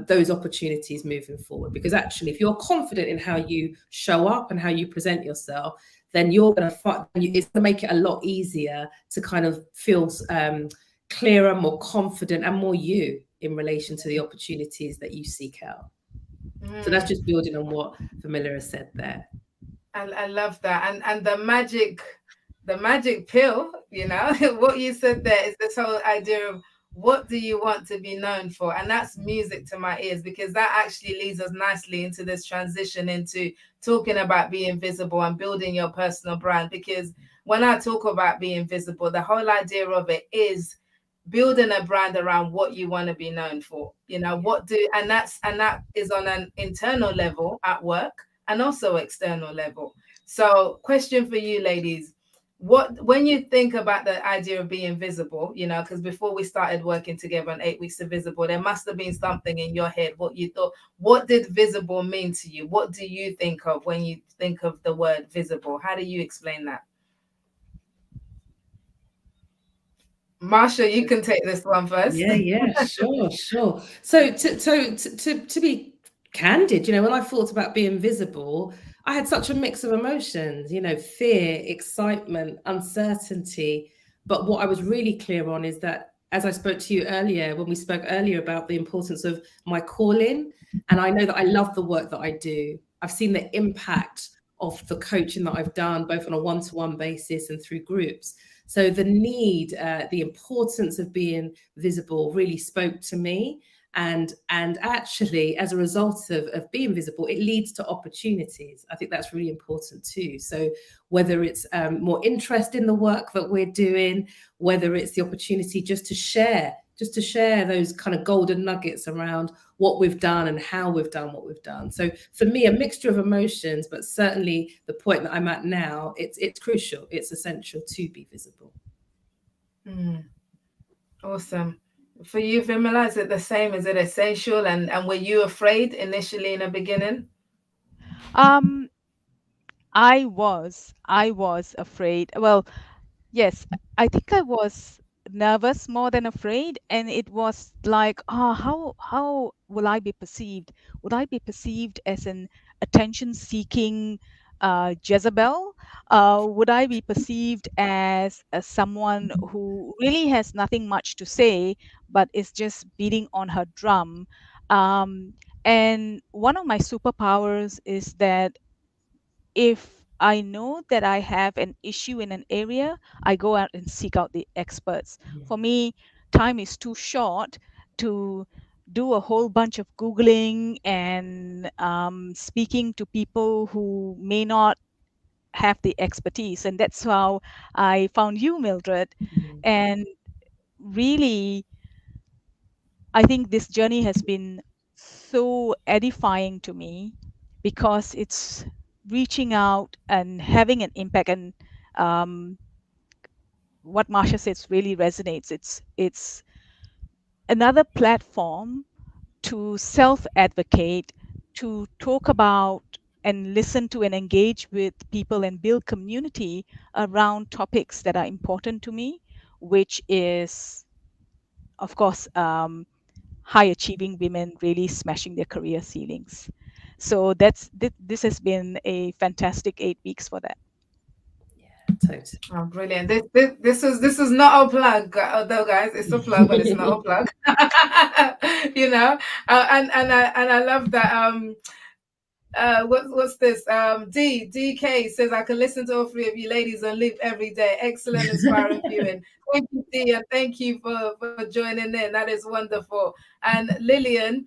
those opportunities moving forward. Because actually, if you're confident in how you show up and how you present yourself, then you're going to it's going to make it a lot easier to kind of feel clearer, more confident, and more you in relation to the opportunities that you seek out. So that's just building on what Vimala has said there. I love that. And the magic pill, what you said there is this whole idea of, what do you want to be known for? And that's music to my ears, because that actually leads us nicely into this transition into talking about being visible and building your personal brand. Because when I talk about being visible, the whole idea of it is building a brand around what you want to be known for. And that is on an internal level at work and also external level. So question for you ladies, when you think about the idea of being visible, because before we started working together on 8 Weeks to Visible, there must have been something in your head, what you thought, what did visible mean to you? What do you think of when you think of the word visible? How do you explain that? Marshah, you can take this one first. Yeah, sure. So to be candid, when I thought about being visible, I had such a mix of emotions, fear, excitement, uncertainty. But what I was really clear on is that, as I spoke to you earlier, when we spoke earlier about the importance of my calling, and I know that I love the work that I do. I've seen the impact of the coaching that I've done, both on a one-to-one basis and through groups. So the need, the importance of being visible really spoke to me. And actually, as a result of being visible, it leads to opportunities. I think that's really important too. So whether it's more interest in the work that we're doing, whether it's the opportunity just to share those kind of golden nuggets around what we've done and how we've done what we've done. So for me, a mixture of emotions, but certainly the point that I'm at now, it's crucial, it's essential to be visible. Awesome. For you, Vimala, is it the same? Is it essential? And were you afraid initially in the beginning? Um, I was afraid. Well, yes, I think I was nervous more than afraid, and it was like, how will I be perceived? Would I be perceived as an attention-seeking Jezebel? Would I be perceived as someone who really has nothing much to say, but is just beating on her drum? Um, and one of my superpowers is that if I know that I have an issue in an area, I go out and seek out the experts. For me, time is too short to do a whole bunch of Googling and speaking to people who may not have the expertise. And that's how I found you, Mildred. And really, I think this journey has been so edifying to me because it's reaching out and having an impact. And what Marshah says really resonates. It's another platform to self-advocate, to talk about and listen to and engage with people and build community around topics that are important to me, which is, of course, high achieving women really smashing their career ceilings. So this has been a fantastic 8 weeks for that. Totally. Oh, brilliant. This is not a plug, though, guys. It's a plug, but it's not a plug. And I love that. What's this? DK says I can listen to all three of you ladies on loop every day. Excellent, inspiring viewing. Thank you, D, and thank you for joining in. That is wonderful. And Lillian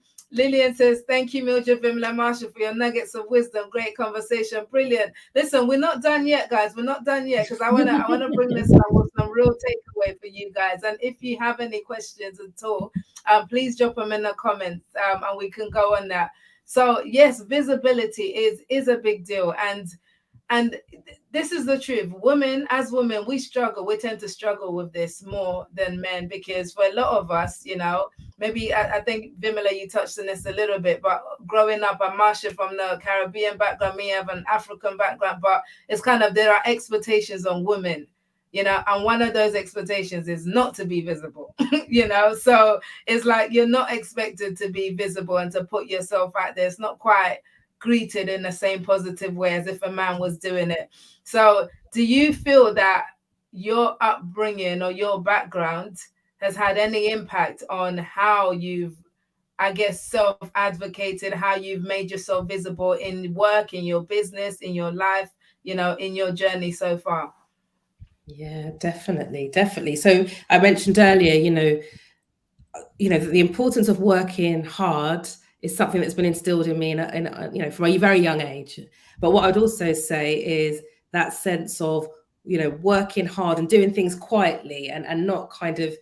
says, thank you, Mildred, Vimala, Marshah, for your nuggets of wisdom. Great conversation. Brilliant. Listen, we're not done yet, guys. We're not done yet because I wanna bring this up with some real takeaway for you guys. And if you have any questions at all, please drop them in the comments, and we can go on that. So yes, visibility is a big deal, and this is the truth. As women, we tend to struggle with this more than men, because for a lot of us, maybe I think Vimala, you touched on this a little bit, but growing up, I'm Marshah from the Caribbean background, me have an African background, but it's kind of, there are expectations on women, and one of those expectations is not to be visible, so it's like you're not expected to be visible and to put yourself out there. It's not quite greeted in the same positive way as if a man was doing it. So do you feel that your upbringing or your background has had any impact on how you've, I guess, self-advocated, how you've made yourself visible in work, in your business, in your life, in your journey so far? Yeah, definitely. So I mentioned earlier, the importance of working hard is something that's been instilled in me from a very young age. But what I'd also say is that sense of, working hard and doing things quietly and not kind of,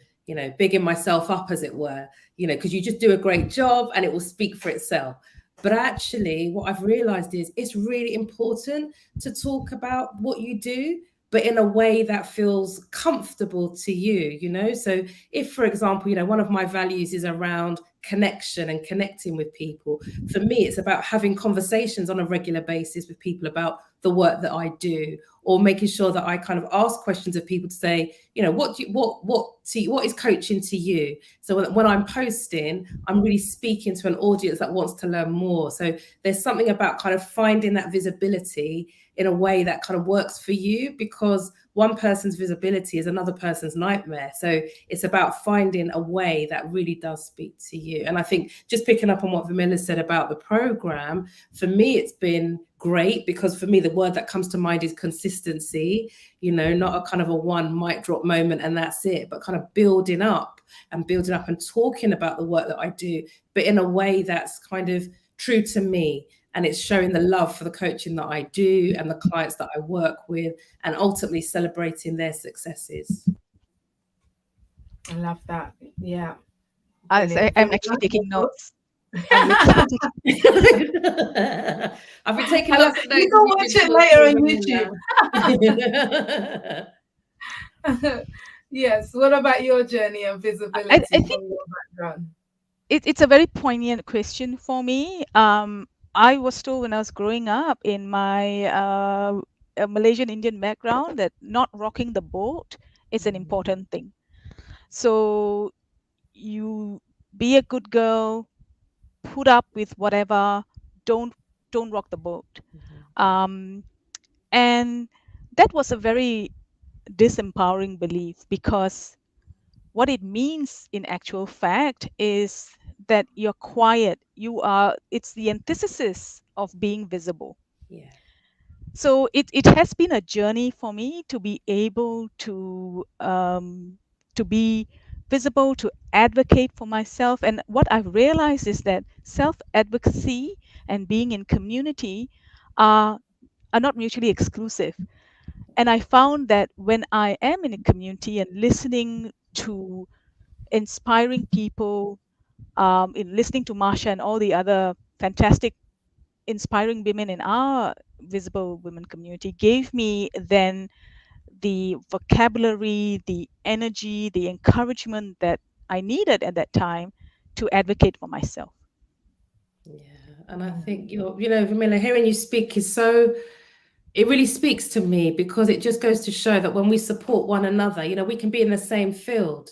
bigging myself up, as it were, because you just do a great job and it will speak for itself. But actually, what I've realized is it's really important to talk about what you do, but in a way that feels comfortable to you, So if, for example, one of my values is around connection and connecting with people. For me, it's about having conversations on a regular basis with people about the work that I do, or making sure that I kind of ask questions of people to say, you know, what is coaching to you? So when I'm posting, I'm really speaking to an audience that wants to learn more. So there's something about kind of finding that visibility in a way that kind of works for you, because one person's visibility is another person's nightmare. So it's about finding a way that really does speak to you. And I think just picking up on what Vimala said about the program, for me, it's been great, because for me, the word that comes to mind is consistency, you know, not a kind of a one mic drop moment and that's it, but kind of building up and talking about the work that I do, but in a way that's kind of true to me. And it's showing the love for the coaching that I do and the clients that I work with, and ultimately celebrating their successes. I love that. Yeah. I'm Brilliant. actually taking notes. I've been taking lots of notes. You can watch it later on YouTube. Yes. What about your journey and visibility I think from your background? it's a very poignant question for me. I was told when I was growing up in my Malaysian Indian background that not rocking the boat is an important thing. So you be a good girl, put up with whatever, don't rock the boat. And that was a very disempowering belief, because what it means in actual fact is that you're quiet. It's the antithesis of being visible. Yeah. So it has been a journey for me to be able to be visible, to advocate for myself. And what I've realized is that self-advocacy and being in community are not mutually exclusive. And I found that when I am in a community and listening to inspiring people, in listening to Marshah and all the other fantastic, inspiring women in our visible women community, gave me then the vocabulary, the energy, the encouragement that I needed at that time to advocate for myself. Yeah. And I think, Vimala, hearing you speak it really speaks to me, because it just goes to show that when we support one another, we can be in the same field,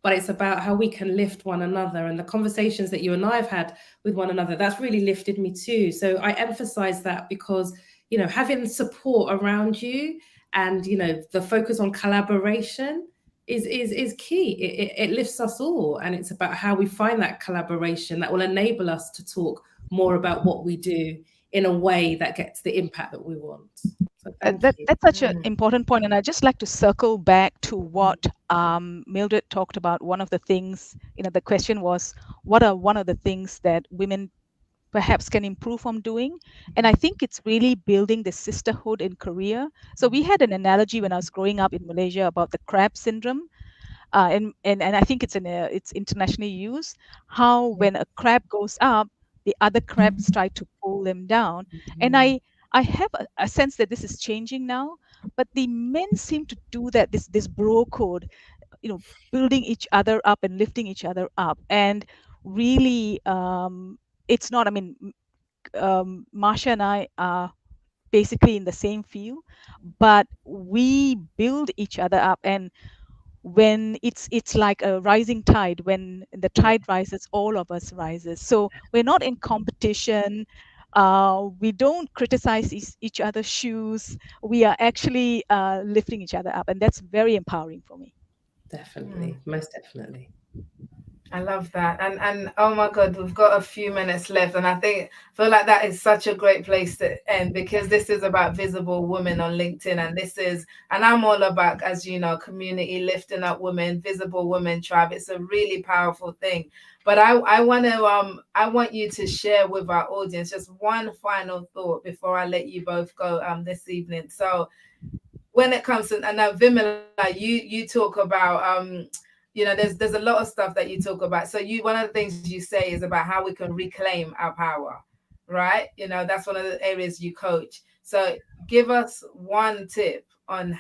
but it's about how we can lift one another. And the conversations that you and I have had with one another, that's really lifted me too. So I emphasize that, because, having support around you and, the focus on collaboration is key. It lifts us all. And it's about how we find that collaboration that will enable us to talk more about what we do in a way that gets the impact that we want. So That's such an important point. And I'd just like to circle back to what Mildred talked about. One of the things, the question was, what are one of the things that women perhaps can improve on doing? And I think it's really building the sisterhood in Korea. So we had an analogy when I was growing up in Malaysia about the crab syndrome. And I think it's internationally used, how when a crab goes up, the other crabs try to pull them down. And I have a sense that this is changing now, but the men seem to do that, this bro code, building each other up and lifting each other up. And really, it's not, Marshah and I are basically in the same field, but we build each other up. And when it's like a rising tide, when the tide rises, all of us rises. So we're not in competition. We don't criticize each other's shoes. We are actually lifting each other up, and that's very empowering for me. Definitely, most definitely. I love that. And oh my God, we've got a few minutes left. And I feel like that is such a great place to end, because this is about visible women on LinkedIn. And I'm all about, as you know, community, lifting up women, visible women tribe. It's a really powerful thing. But I want you to share with our audience just one final thought before I let you both go this evening. So when it comes to, and now Vimala, you talk about there's a lot of stuff that you talk about. So one of the things you say is about how we can reclaim our power, right? That's one of the areas you coach. So give us one tip on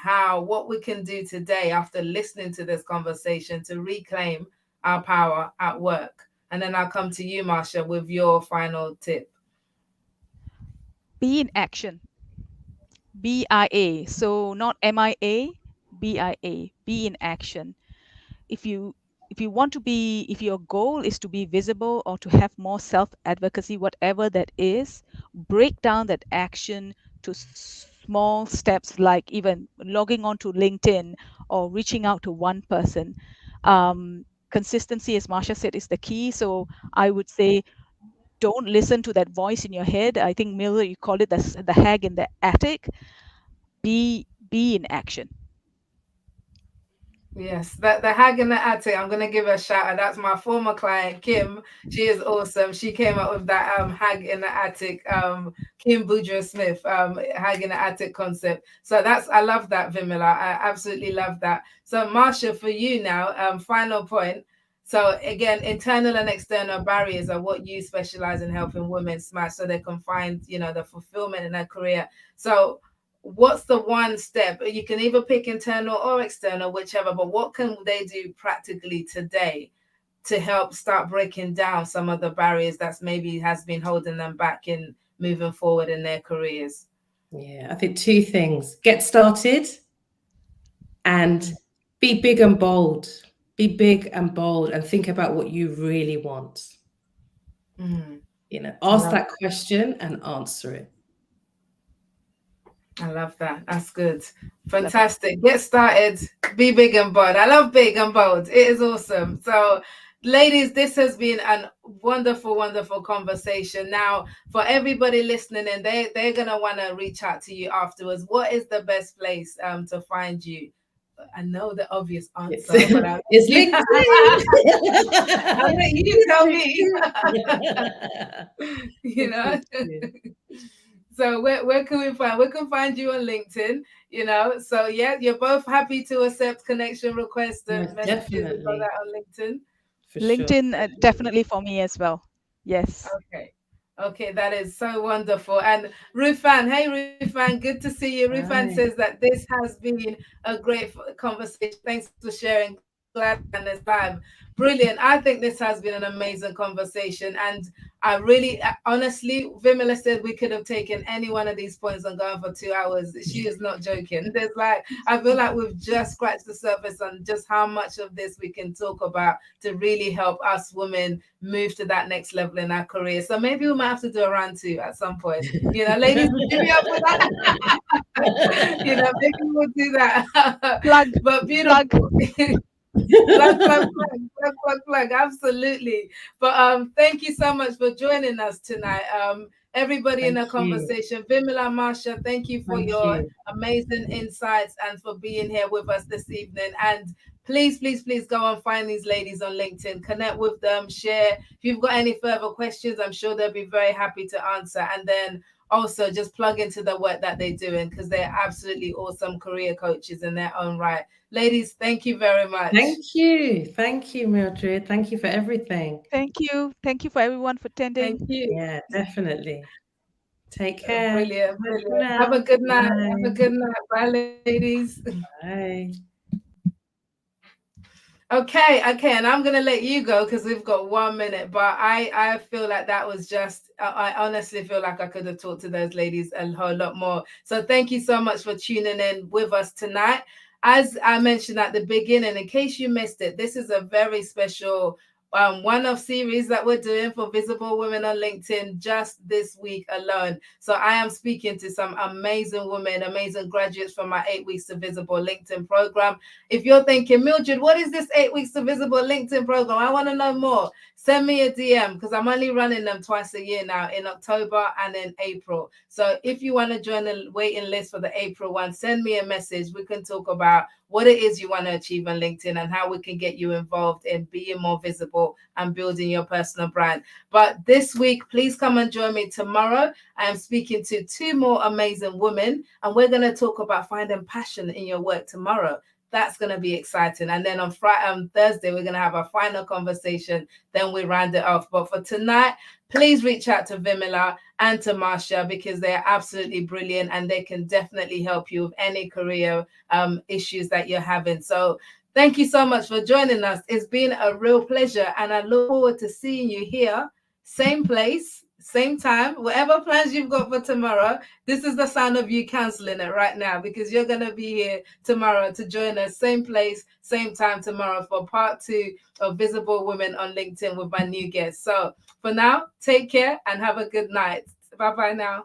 what we can do today after listening to this conversation to reclaim our power at work. And then I'll come to you, Marshah, with your final tip. Be in action. BIA. So not MIA, BIA. Be in action. If you want to be, if your goal is to be visible or to have more self advocacy, whatever that is, break down that action to small steps, like even logging on to LinkedIn or reaching out to one person. Consistency, as Marshah said, is the key. So I would say, don't listen to that voice in your head. I think, Miller, you called it the hag in the attic. Be in action. Yes, that the hag in the attic. I'm gonna give her a shout out. That's my former client, Kim. She is awesome. She came up with that hag in the attic, Kim Boudreaux Smith, hag in the attic concept. So I love that, Vimala. I absolutely love that. So Marshah, for you now, final point. So again, internal and external barriers are what you specialize in helping women smash so they can find, the fulfillment in their career. So what's the one step? You can either pick internal or external, whichever, but what can they do practically today to help start breaking down some of the barriers that's maybe has been holding them back in moving forward in their careers? Yeah, I think two things: get started and be big and bold. Be big and bold and think about what you really want. Ask that question and answer it. I love that. That's good. Fantastic. Get started. Be big and bold. I love big and bold. It is awesome. So, ladies, this has been a wonderful, wonderful conversation. Now, for everybody listening in, they're going to want to reach out to you afterwards. What is the best place to find you? I know the obvious answer, but it's LinkedIn. I'll let you tell me. So where can we find? We can find you on LinkedIn. So yeah, you're both happy to accept connection requests and messages and all that on LinkedIn. For LinkedIn, sure. Definitely for me as well. Yes. Okay, that is so wonderful. And Rufan, hey Rufan, good to see you. Rufan says that this has been a great conversation. Thanks for sharing. Glad on this live. Brilliant. I think this has been an amazing conversation. And I really, honestly, Vimala said we could have taken any one of these points and gone for 2 hours. She is not joking. I feel like we've just scratched the surface on just how much of this we can talk about to really help us women move to that next level in our career. So maybe we might have to do a round 2 at some point. Ladies, would you be up with that? Maybe we'll do that. Plug. But beautiful. plug, absolutely. But thank you so much for joining us tonight. Everybody in the conversation, Vimala, Marshah, thank you for your amazing insights and for being here with us this evening. And please go and find these ladies on LinkedIn, connect with them, share. If you've got any further questions, I'm sure they'll be very happy to answer. And then also just plug into the work that they're doing, because they're absolutely awesome career coaches in their own right. Ladies, thank you very much. Thank you, Mildred. Thank you for everything. Thank you for everyone for attending. Thank you. Yeah, definitely. Take care. Brilliant. Have a good night. Bye. Have a good night. Bye, ladies. Bye. Okay, and I'm gonna let you go because we've got 1 minute. But I feel like that was just. I honestly feel like I could have talked to those ladies a whole lot more. So thank you so much for tuning in with us tonight. As I mentioned at the beginning, in case you missed it, this is a very special one-off series that we're doing for Visible Women on LinkedIn just this week alone. So I am speaking to some amazing women, amazing graduates from my 8 Weeks to Visible LinkedIn program. If you're thinking, Mildred, what is this 8 Weeks to Visible LinkedIn program? I want to know more. Send me a DM, because I'm only running them twice a year now, in October and in April. So if you want to join the waiting list for the April one, send me a message. We can talk about what it is you want to achieve on LinkedIn and how we can get you involved in being more visible and building your personal brand. But this week, please come and join me tomorrow. I am speaking to 2 more amazing women, and we're going to talk about finding passion in your work tomorrow. That's going to be exciting. And then on Thursday, we're going to have a final conversation. Then we round it off. But for tonight, please reach out to Vimala and to Marshah, because they're absolutely brilliant and they can definitely help you with any career issues that you're having. So Thank you so much for joining us. It's been a real pleasure, and I look forward to seeing you here, same place, same time, whatever plans you've got for tomorrow. This is the sign of you canceling it right now, because you're going to be here tomorrow to join us, same place, same time tomorrow, for part 2 of Visible Women on LinkedIn with my new guest. So for now, take care and have a good night. Bye-bye now.